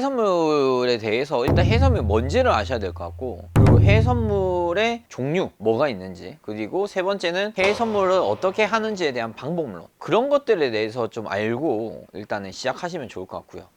해외선물에 대해서 일단 해외선물이 뭔지를 아셔야 될 것 같고, 그리고 해외선물의 종류 뭐가 있는지, 그리고 세 번째는 해외선물을 어떻게 하는지에 대한 방법론, 그런 것들에 대해서 좀 알고 일단은 시작하시면 좋을 것 같고요.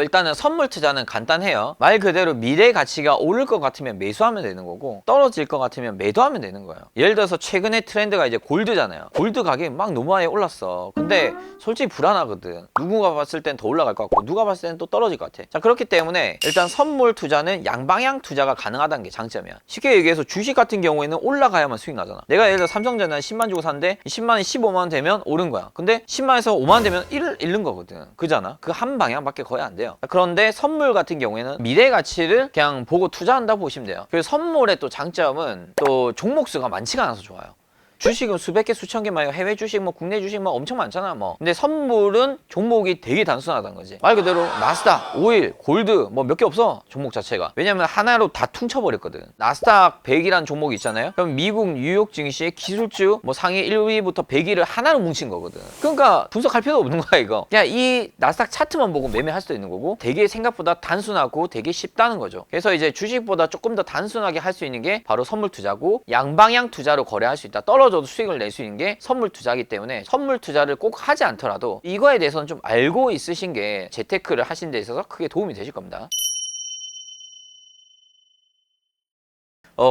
일단은 선물 투자는 간단해요. 말 그대로 미래 가치가 오를 것 같으면 매수하면 되는 거고, 떨어질 것 같으면 매도하면 되는 거예요. 예를 들어서 최근에 트렌드가 이제 골드잖아요. 골드 가격이 막 너무 많이 올랐어. 근데 솔직히 불안하거든. 누군가 봤을 땐 더 올라갈 것 같고, 누가 봤을 땐 또 떨어질 것 같아. 자, 그렇기 때문에 일단 선물 투자는 양방향 투자가 가능하다는 게 장점이야. 쉽게 얘기해서 주식 같은 경우에는 올라가야만 수익 나잖아. 내가 예를 들어 삼성전자 10만 주고 샀는데 10만이 15만 되면 오른 거야. 근데 10만에서 5만 되면 1을 잃는 거거든. 그잖아. 그 한 방향밖에 거의 안 돼요. 그런데 선물 같은 경우에는 미래 가치를 그냥 보고 투자한다고 보시면 돼요. 그리고 선물의 또 장점은 또 종목 수가 많지가 않아서 좋아요. 주식은 수백 개, 수천 개 많아요. 해외 주식, 뭐 국내 주식 뭐 엄청 많잖아, 뭐. 근데 선물은 종목이 되게 단순하다는 거지. 말 그대로 나스닥, 오일, 골드 뭐 몇 개 없어, 종목 자체가. 왜냐면 하나로 다 퉁쳐버렸거든. 나스닥 100이라는 종목이 있잖아요. 그럼 미국 뉴욕 증시의 기술주 뭐 상위 1위부터 100위를 하나로 뭉친 거거든. 그러니까 분석할 필요도 없는 거야, 이거. 그냥 이 나스닥 차트만 보고 매매할 수도 있는 거고, 되게 생각보다 단순하고 되게 쉽다는 거죠. 그래서 이제 주식보다 조금 더 단순하게 할 수 있는 게 바로 선물 투자고, 양방향 투자로 거래할 수 있다. 떨어져도 수익을 낼 수 있는 게 선물 투자이기 때문에 선물 투자를 꼭 하지 않더라도 이거에 대해서는 좀 알고 있으신 게 재테크를 하신 데 있어서 크게 도움이 되실 겁니다.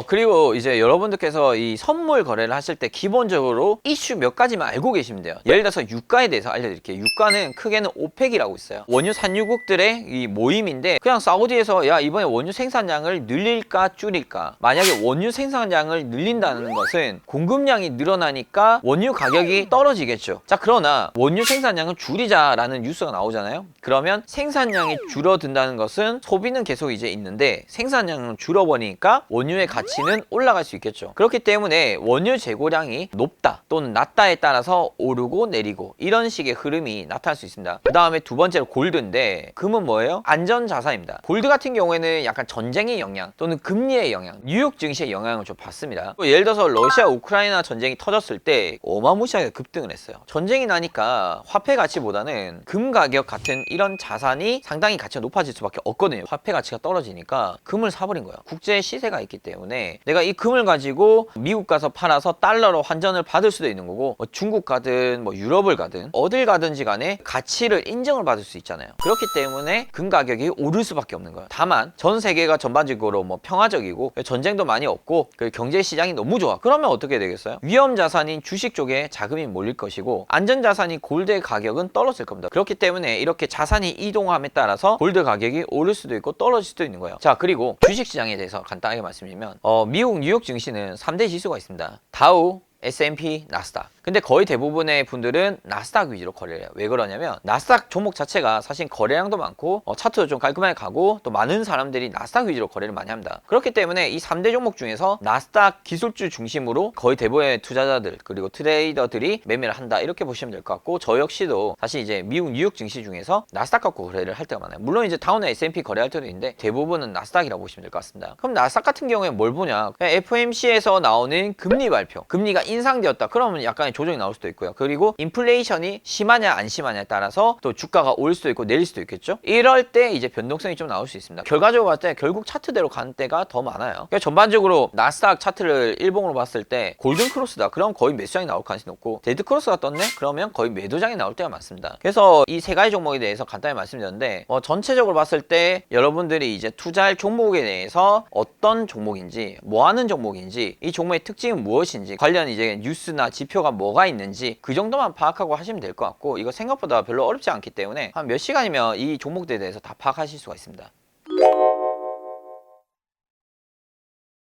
그리고 이제 여러분들께서 이 선물 거래를 하실 때 기본적으로 이슈 몇 가지만 알고 계시면 돼요. 예를 들어서 유가에 대해서 알려드릴게요. 유가는 크게는 오펙이라고 있어요. 원유 산유국들의 이 모임인데, 그냥 사우디에서 야, 이번에 원유 생산량을 늘릴까 줄일까. 만약에 원유 생산량을 늘린다는 것은 공급량이 늘어나니까 원유 가격이 떨어지겠죠. 자, 그러나 원유 생산량을 줄이자라는 뉴스가 나오잖아요. 그러면 생산량이 줄어든다는 것은 소비는 계속 이제 있는데 생산량은 줄어버리니까 원유의 가치는 올라갈 수 있겠죠. 그렇기 때문에 원유 재고량이 높다 또는 낮다에 따라서 오르고 내리고 이런 식의 흐름이 나타날 수 있습니다. 그 다음에 두 번째로 골드인데, 금은 뭐예요? 안전자산입니다. 골드 같은 경우에는 약간 전쟁의 영향 또는 금리의 영향, 뉴욕 증시의 영향을 좀 받습니다. 예를 들어서 러시아 우크라이나 전쟁이 터졌을 때 어마무시하게 급등을 했어요. 전쟁이 나니까 화폐 가치보다는 금 가격 같은 이런 자산이 상당히 가치가 높아질 수밖에 없거든요. 화폐 가치가 떨어지니까 금을 사버린 거예요. 국제 시세가 있기 때문에 내가 이 금을 가지고 미국 가서 팔아서 달러로 환전을 받을 수도 있는 거고, 뭐 중국 가든 뭐 유럽을 가든 어딜 가든지 간에 가치를 인정을 받을 수 있잖아요. 그렇기 때문에 금 가격이 오를 수밖에 없는 거예요. 다만 전 세계가 전반적으로 뭐 평화적이고 전쟁도 많이 없고 경제 시장이 너무 좋아. 그러면 어떻게 되겠어요? 위험 자산인 주식 쪽에 자금이 몰릴 것이고, 안전 자산인 골드의 가격은 떨어질 겁니다. 그렇기 때문에 이렇게 자산이 이동함에 따라서 골드 가격이 오를 수도 있고 떨어질 수도 있는 거예요. 자, 그리고 주식 시장에 대해서 간단하게 말씀드리면 미국 뉴욕 증시는 3대 지수가 있습니다. 다우, S&P, 나스닥. 근데 거의 대부분의 분들은 나스닥 위주로 거래를 해요. 왜 그러냐면 나스닥 종목 자체가 사실 거래량도 많고 차트도 좀 깔끔하게 가고, 또 많은 사람들이 나스닥 위주로 거래를 많이 합니다. 그렇기 때문에 이 3대 종목 중에서 나스닥 기술주 중심으로 거의 대부분의 투자자들 그리고 트레이더들이 매매를 한다, 이렇게 보시면 될 것 같고, 저 역시도 사실 이제 미국 뉴욕 증시 중에서 나스닥 갖고 거래를 할 때가 많아요. 물론 이제 다우나 S&P 거래할 때도 있는데 대부분은 나스닥이라고 보시면 될 것 같습니다. 그럼 나스닥 같은 경우에 뭘 보냐? 그냥 FOMC에서 나오는 금리 발표, 금리가 인상되었다 그러면 약간의 조정이 나올 수도 있고요. 그리고 인플레이션이 심하냐 안 심하냐에 따라서 또 주가가 오를 수도 있고 내릴 수도 있겠죠. 이럴 때 이제 변동성이 좀 나올 수 있습니다. 결과적으로 봤을 때 결국 차트대로 가는 때가 더 많아요. 그러니까 전반적으로 나스닥 차트를 일봉으로 봤을 때 골든 크로스다 그럼 거의 매수장이 나올 가능성이 높고, 데드 크로스가 떴네 그러면 거의 매도장이 나올 때가 많습니다. 그래서 이 세 가지 종목에 대해서 간단히 말씀드렸는데, 전체적으로 봤을 때 여러분들이 이제 투자할 종목에 대해서 어떤 종목인지, 뭐 하는 종목인지, 이 종목의 특징은 무엇인지, 관련 이제 뉴스나 지표가 뭐가 있는지 그 정도만 파악하고 하시면 될 것 같고, 이거 생각보다 별로 어렵지 않기 때문에 한 몇 시간이면 이 종목들에 대해서 다 파악하실 수가 있습니다.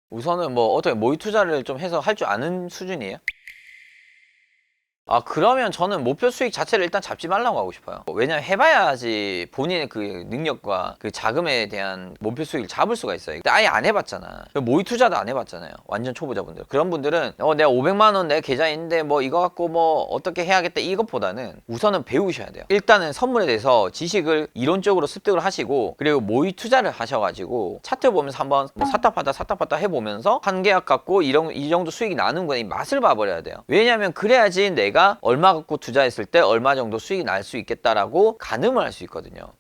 우선은 뭐 어떻게 모의 투자를 좀 해서 할 줄 아는 수준이에요? 그러면 저는 목표 수익 자체를 일단 잡지 말라고 하고 싶어요. 왜냐면 해봐야지 본인의 그 능력과 그 자금에 대한 목표 수익을 잡을 수가 있어요. 근데 아예 안 해봤잖아. 모의 투자도 안 해봤잖아요. 완전 초보자분들. 그런 분들은 내가 500만 원 내 계좌에 있는데 뭐 이거 갖고 뭐 어떻게 해야겠다 이것보다는 우선은 배우셔야 돼요. 일단은 선물에 대해서 지식을 이론적으로 습득을 하시고, 그리고 모의 투자를 하셔가지고 차트 보면서 한번 뭐 샀다 팔다 해보면서 한 계약 갖고 이 정도 수익이 나는 거에 맛을 봐버려야 돼요. 왜냐면 그래야지 내가 내가 얼마 갖고 투자했을 때 얼마 정도 수익이 날 수 있겠다라고 가늠을 할 수 있거든요.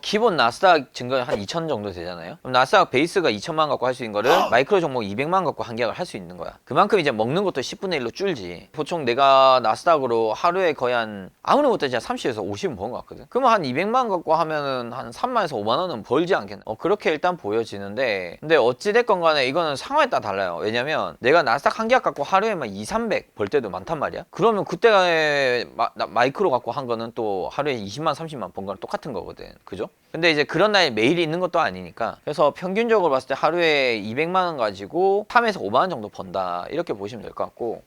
기본 나스닥 증거 한 2천 정도 되잖아요. 그럼 나스닥 베이스가 2천만 갖고 할 수 있는 거를 마이크로 종목 200만 갖고 한 계약을 할 수 있는 거야. 그만큼 이제 먹는 것도 10분의 1로 줄지. 보통 내가 나스닥으로 하루에 거의 한 아무리 못해도 30에서 50은 버는 것 같거든. 그러면 한 200만 갖고 하면은 한 3만에서 5만 원은 벌지 않겠나. 그렇게 일단 보여지는데, 근데 어찌됐건 간에 이거는 상황에 따라 달라요. 왜냐면 내가 나스닥 한 계약 갖고 하루에 막 2, 300 벌 때도 많단 말이야. 그러면 그때 마이크로 갖고 한 거는 또 하루에 20만, 30만 번 거랑 똑같은 거거든. 그죠? 근데 이제 그런 날 매일 있는 것도 아니니까, 그래서 평균적으로 봤을 때 하루에 200만 원 가지고 3에서 5만 원 정도 번다, 이렇게 보시면 될 것 같고.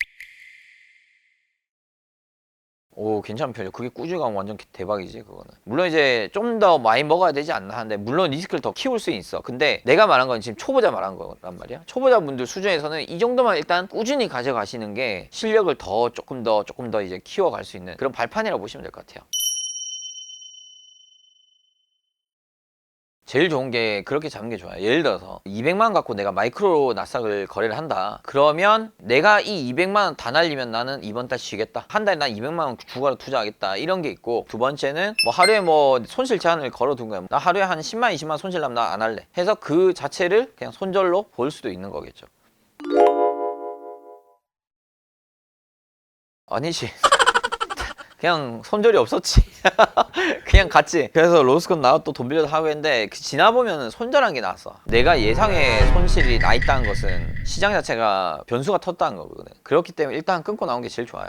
오, 괜찮은 편이죠. 그게 꾸준히 가면 완전 대박이지, 그거는. 물론 이제 좀 더 많이 먹어야 되지 않나 하는데, 물론 리스크를 더 키울 수 있어. 근데 내가 말한 건 지금 초보자 말한 거란 말이야. 초보자분들 수준에서는 이 정도만 일단 꾸준히 가져가시는 게 실력을 더 조금 더 이제 키워갈 수 있는 그런 발판이라고 보시면 될 것 같아요. 제일 좋은 게 그렇게 잡는 게 좋아요. 예를 들어서 200만 원 갖고 내가 마이크로 나스닥을 거래를 한다. 그러면 내가 이 200만 원 다 날리면 나는 이번 달 쉬겠다. 한 달에 난 200만 원 주가로 투자하겠다. 이런 게 있고, 두 번째는 뭐 하루에 뭐 손실 제한을 걸어둔 거야. 나 하루에 한 10만, 20만 손실 나면 나 안 할래. 해서 그 자체를 그냥 손절로 볼 수도 있는 거겠죠. 아니지. 그냥 손절이 없었지. 그냥 갔지. 그래서 로스콘 나와 또 돈 빌려서 하고 했는데, 지나보면 손절한 게 나왔어. 내가 예상의 손실이 나 있다는 것은 시장 자체가 변수가 텄다는 거거든. 그렇기 때문에 일단 끊고 나온 게 제일 좋아요.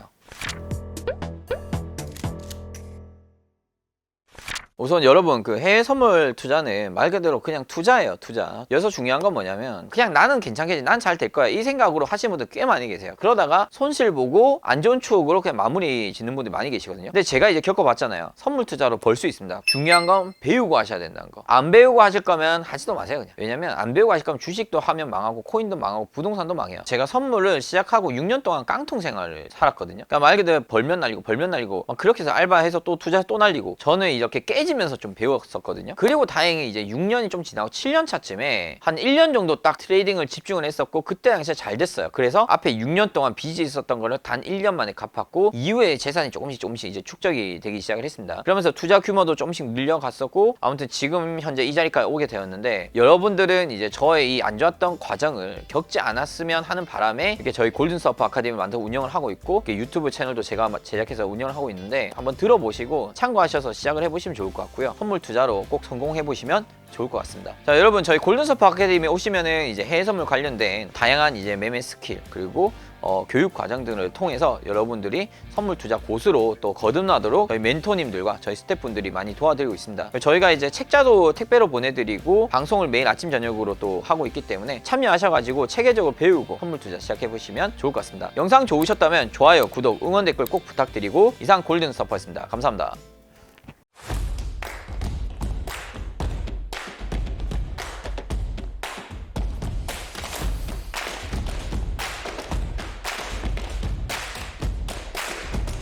우선 여러분, 그 해외 선물 투자는 말 그대로 그냥 투자예요, 투자. 여기서 중요한 건 뭐냐면, 그냥 나는 괜찮겠지, 난 잘 될 거야, 이 생각으로 하시는 분들 꽤 많이 계세요. 그러다가 손실 보고 안 좋은 추억으로 그냥 마무리 짓는 분들이 많이 계시거든요. 근데 제가 이제 겪어봤잖아요. 선물 투자로 벌 수 있습니다. 중요한 건 배우고 하셔야 된다는 거. 안 배우고 하실 거면 하지도 마세요, 그냥. 왜냐면 안 배우고 하실 거면 주식도 하면 망하고, 코인도 망하고, 부동산도 망해요. 제가 선물을 시작하고 6년 동안 깡통 생활을 살았거든요. 그러니까 말 그대로 벌면 날리고 막 그렇게 해서 알바해서 또 투자 또 날리고, 저는 이렇게 깨지면서 좀 배웠었거든요. 그리고 다행히 이제 6년이 좀 지나고 7년 차쯤에 한 1년 정도 딱 트레이딩을 집중을 했었고, 그때 당시에 잘 됐어요. 그래서 앞에 6년 동안 빚이 있었던 거를 단 1년 만에 갚았고, 이후에 재산이 조금씩 이제 축적이 되기 시작을 했습니다. 그러면서 투자 규모도 조금씩 늘려갔었고, 아무튼 지금 현재 이 자리까지 오게 되었는데, 여러분들은 이제 저의 이 안 좋았던 과정을 겪지 않았으면 하는 바람에 이렇게 저희 골든서프 아카데미 만들어 운영을 하고 있고, 유튜브 채널도 제가 제작해서 운영을 하고 있는데, 한번 들어보시고 참고하셔서 시작을 해보시면 좋을 것 같고요. 선물 투자로 꼭 성공해보시면 좋을 것 같습니다. 자, 여러분, 저희 골든서프 아카데미 오시면은 이제 해외 선물 관련된 다양한 이제 매매 스킬, 그리고 교육 과정 등을 통해서 여러분들이 선물 투자 고수로 또 거듭나도록 저희 멘토님들과 저희 스태프분들이 많이 도와드리고 있습니다. 저희가 이제 책자도 택배로 보내드리고, 방송을 매일 아침 저녁으로 또 하고 있기 때문에 참여하셔가지고 체계적으로 배우고 선물 투자 시작해보시면 좋을 것 같습니다. 영상 좋으셨다면 좋아요, 구독, 응원 댓글 꼭 부탁드리고, 이상 골든서퍼였습니다. 감사합니다.